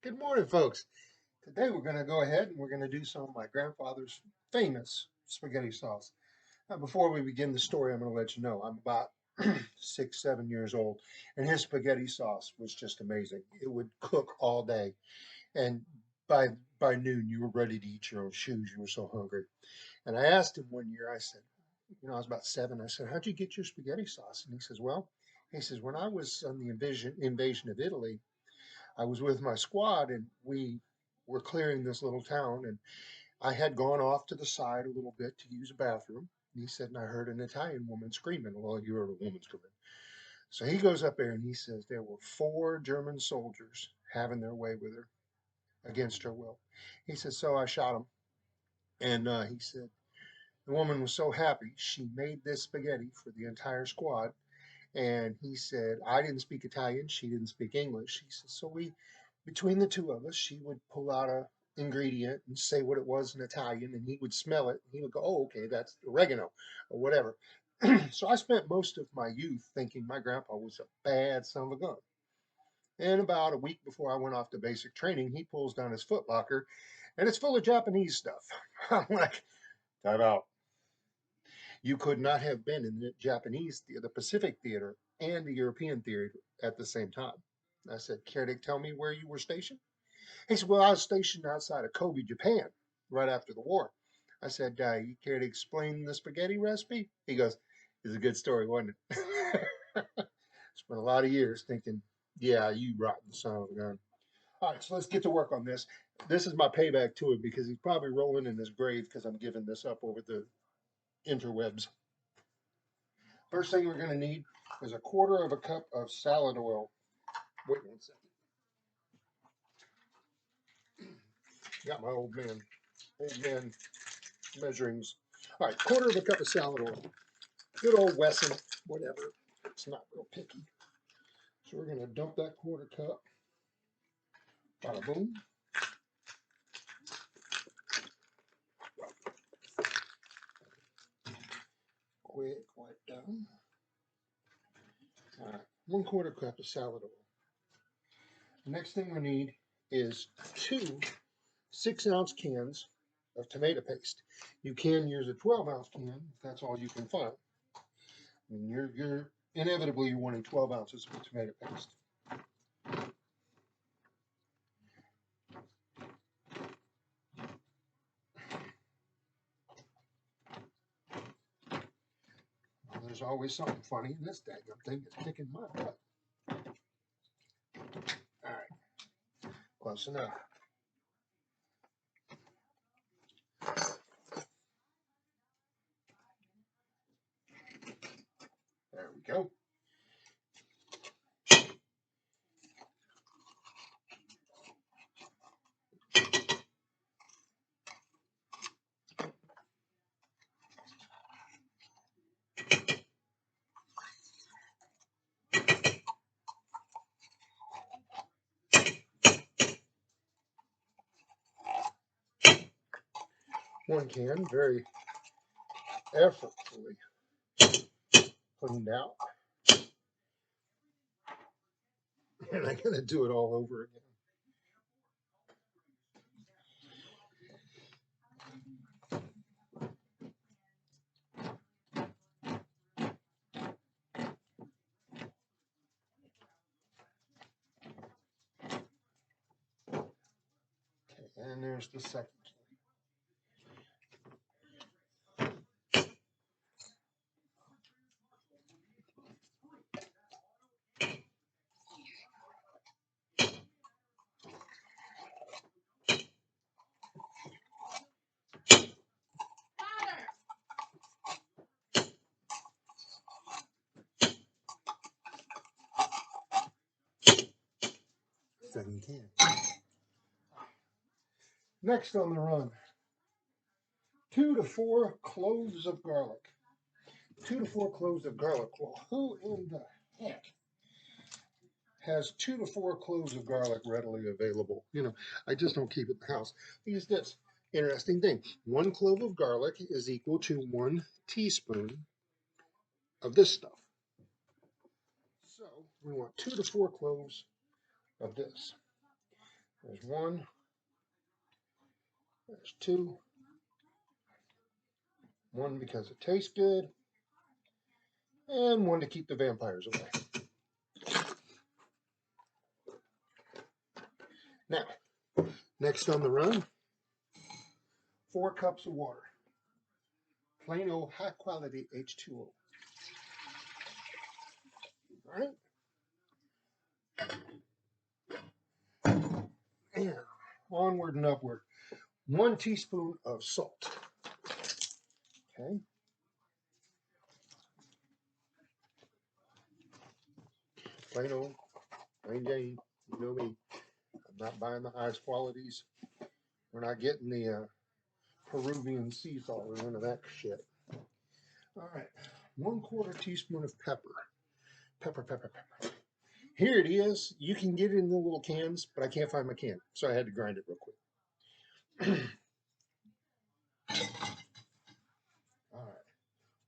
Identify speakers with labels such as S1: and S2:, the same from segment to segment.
S1: Good morning, folks. Today we're going to go ahead and we're going to do some of my grandfather's famous spaghetti sauce. Now, before we begin the story, I'm going to let you know I'm about 6, 7 years old, and his spaghetti sauce was just amazing. It would cook all day, and by by noon you were ready to eat your own shoes. You were so hungry. And I asked him one year. I said, I was about 7. I said, "How'd you get your spaghetti sauce?" And he says, "Well," he says, "when I was on the invasion of Italy, I was with my squad and we were clearing this little town and I had gone off to the side a little bit to use a bathroom. And he said, and I heard an Italian woman screaming. Well, you heard a woman screaming. So he goes up there and he says there were 4 German soldiers having their way with her against her will. He says, so I shot them. And he said, the woman was so happy. She made this spaghetti for the entire squad. And he said, I didn't speak Italian. She didn't speak English. He said, so between the two of us, she would pull out a ingredient and say what it was in Italian, and he would smell it. And he would go, oh, okay, that's oregano or whatever. So I spent most of my youth thinking my grandpa was a bad son of a gun. And about a week before I went off to basic training, he pulls down his foot locker and it's full of Japanese stuff. I'm like, time out. You could not have been in the the Pacific theater and the European theater at the same time. I said, care to tell me where you were stationed? He said, well, I was stationed outside of Kobe, Japan, right after the war. I said, you care to explain the spaghetti recipe? He goes, it's a good story, wasn't it? Spent a lot of years thinking, yeah, you rotten son of a gun. All right, so let's get to work on this. This is my payback to him because he's probably rolling in his grave because I'm giving this up over the interwebs. First thing we're going to need is a quarter of a cup of salad oil. Wait 1 second. Got my old man measurings. All right, quarter of a cup of salad oil. Good old Wesson, whatever. It's not real picky. So we're going to dump that quarter cup. Bada boom. Quick, wipe down. All right, 1/4 cup of salad oil. The next thing we need is 2 6-ounce cans of tomato paste. You can use a 12-ounce can if that's all you can find. I mean, you're inevitably you're wanting 12 ounces of tomato paste. There's always something funny in this daggum thing that's kicking my butt. All right, close enough. There we go. One can very effortfully cleaned out. And I'm going to do it all over again. Okay, and there's the second can. 7 can. Next on the run, 2 to 4 cloves of garlic. 2 to 4 cloves of garlic. Well, who in the heck has 2 to 4 cloves of garlic readily available? I just don't keep it in the house. Use this interesting thing. 1 clove of garlic is equal to 1 teaspoon of this stuff. So we want 2 to 4 cloves of this. There's one. There's two. One because it tastes good, and one to keep the vampires away. Now, next on the run, 4 cups of water. Plain old high quality H2O. All right. And onward and upward. 1 teaspoon of salt. Okay. Plain old, plain Jane. You know me. I'm not buying the highest qualities. We're not getting the Peruvian sea salt or none of that shit. All right. 1/4 teaspoon of pepper. Pepper. Here it is. You can get it in the little cans, but I can't find my can, so I had to grind it real quick. All right.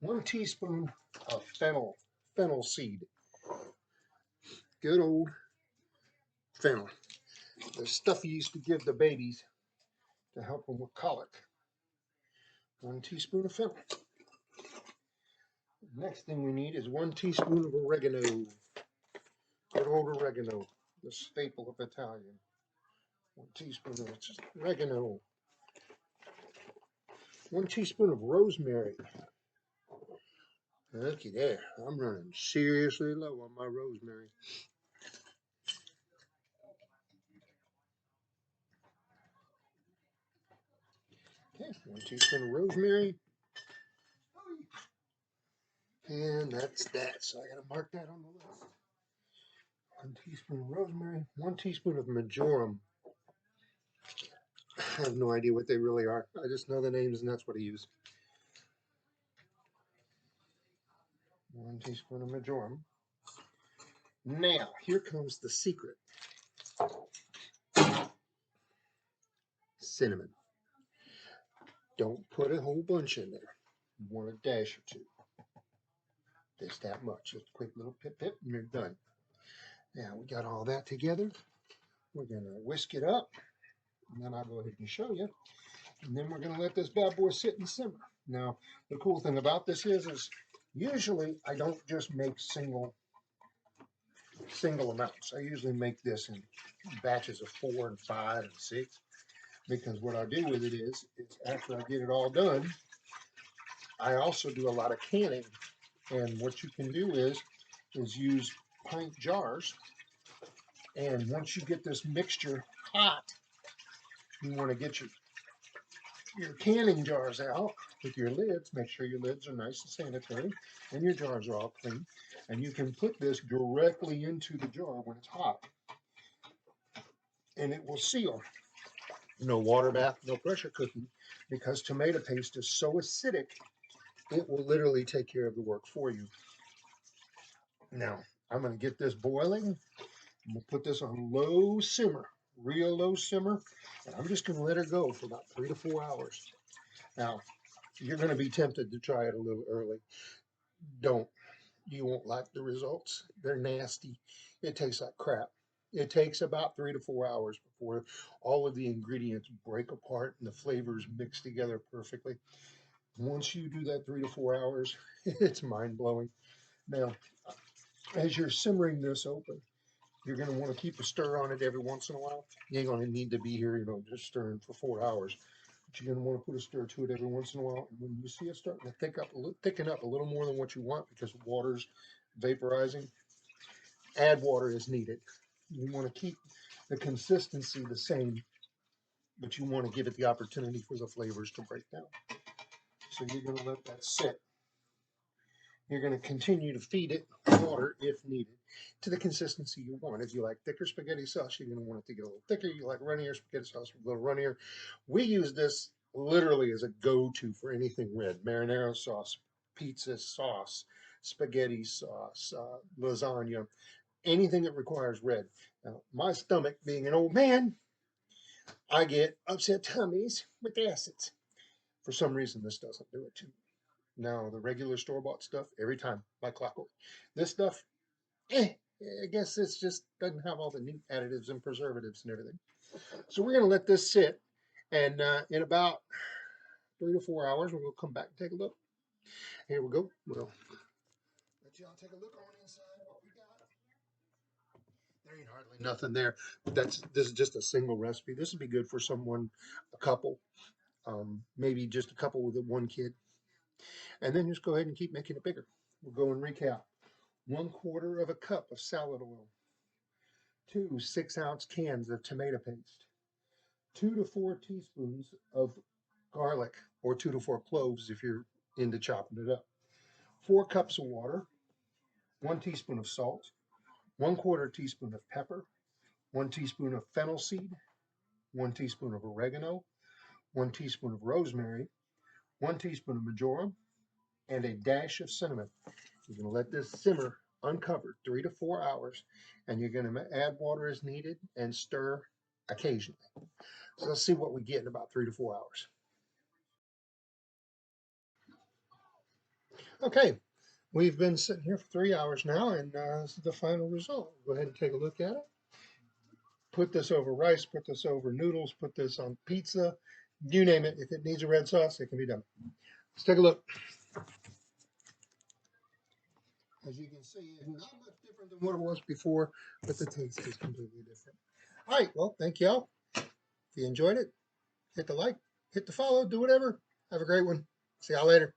S1: 1 teaspoon of fennel seed. Good old fennel. The stuff you used to give the babies to help them with colic. 1 teaspoon of fennel. Next thing we need is 1 teaspoon of oregano. Good old oregano, the staple of Italian. 1 teaspoon of oregano. 1 teaspoon of rosemary. Looky there, I'm running seriously low on my rosemary. Okay, 1 teaspoon of rosemary. And that's that. So I gotta mark that on the list. 1 teaspoon of rosemary, 1 teaspoon of marjoram. I have no idea what they really are. I just know the names and that's what I use. 1 teaspoon of marjoram. Now, here comes the secret. Cinnamon. Don't put a whole bunch in there. You want a dash or 2. Just that much. Just a quick little pip and you're done. Now we got all that together. We're going to whisk it up. And then I'll go ahead and show you. And then we're going to let this bad boy sit and simmer. Now, the cool thing about this is usually I don't just make single amounts. I usually make this in batches of 4 and 5 and 6. Because what I do with it is after I get it all done, I also do a lot of canning. And what you can do is use pint jars. And once you get this mixture hot, you want to get your canning jars out with your lids. Make sure your lids are nice and sanitary and your jars are all clean. And you can put this directly into the jar when it's hot. And it will seal. No water bath, no pressure cooking, because tomato paste is so acidic, it will literally take care of the work for you. Now, I'm going to get this boiling. I'm going to put this on low simmer, real low simmer, and I'm just going to let her go for about 3 to 4 hours. Now, you're going to be tempted to try it a little early. Don't. You won't like the results. They're nasty. It tastes like crap. It takes about 3 to 4 hours before all of the ingredients break apart and the flavors mix together perfectly. Once you do that 3 to 4 hours, it's mind-blowing. Now, as you're simmering this open, you're going to want to keep a stir on it every once in a while. You ain't going to need to be here, just stirring for 4 hours. But you're going to want to put a stir to it every once in a while. And when you see it starting to thicken up a little more than what you want because water's vaporizing, add water as needed. You want to keep the consistency the same, but you want to give it the opportunity for the flavors to break down. So you're going to let that sit. You're going to continue to feed it water if needed to the consistency you want. If you like thicker spaghetti sauce, you're going to want it to get a little thicker. You like runnier spaghetti sauce, a little runnier. We use this literally as a go-to for anything red. Marinara sauce, pizza sauce, spaghetti sauce, lasagna, anything that requires red. Now, my stomach being an old man, I get upset tummies with acids. For some reason, this doesn't do it to me. Now, the regular store-bought stuff, every time, like clockwork. This stuff, I guess it's just doesn't have all the neat additives and preservatives and everything. So we're going to let this sit, and in about 3 to 4 hours, we'll come back and take a look. Here we go. We'll let y'all take a look on inside what we got. There ain't hardly nothing there. This is just a single recipe. This would be good for someone, a couple, maybe just a couple with one kid, and then just go ahead and keep making it bigger. We'll go and recap. 1/4 of a cup of salad oil, 2 6-ounce cans of tomato paste, 2 to 4 teaspoons of garlic, or 2 to 4 cloves if you're into chopping it up, 4 cups of water, 1 teaspoon of salt, 1/4 teaspoon of pepper, 1 teaspoon of fennel seed, 1 teaspoon of oregano, 1 teaspoon of rosemary, 1 teaspoon of marjoram, and a dash of cinnamon. You're going to let this simmer uncovered 3 to 4 hours, and you're going to add water as needed and stir occasionally. So let's see what we get in about 3 to 4 hours. Okay, we've been sitting here for 3 hours now, and this is the final result. Go ahead and take a look at it. Put this over rice, put this over noodles, put this on pizza, you name it. If it needs a red sauce, it can be done. Let's take a look. As you can see, it's not much different than what it was before, but the taste is completely different. All right, well, thank y'all. If you enjoyed it, hit the like, hit the follow, do whatever. Have a great one. See y'all later.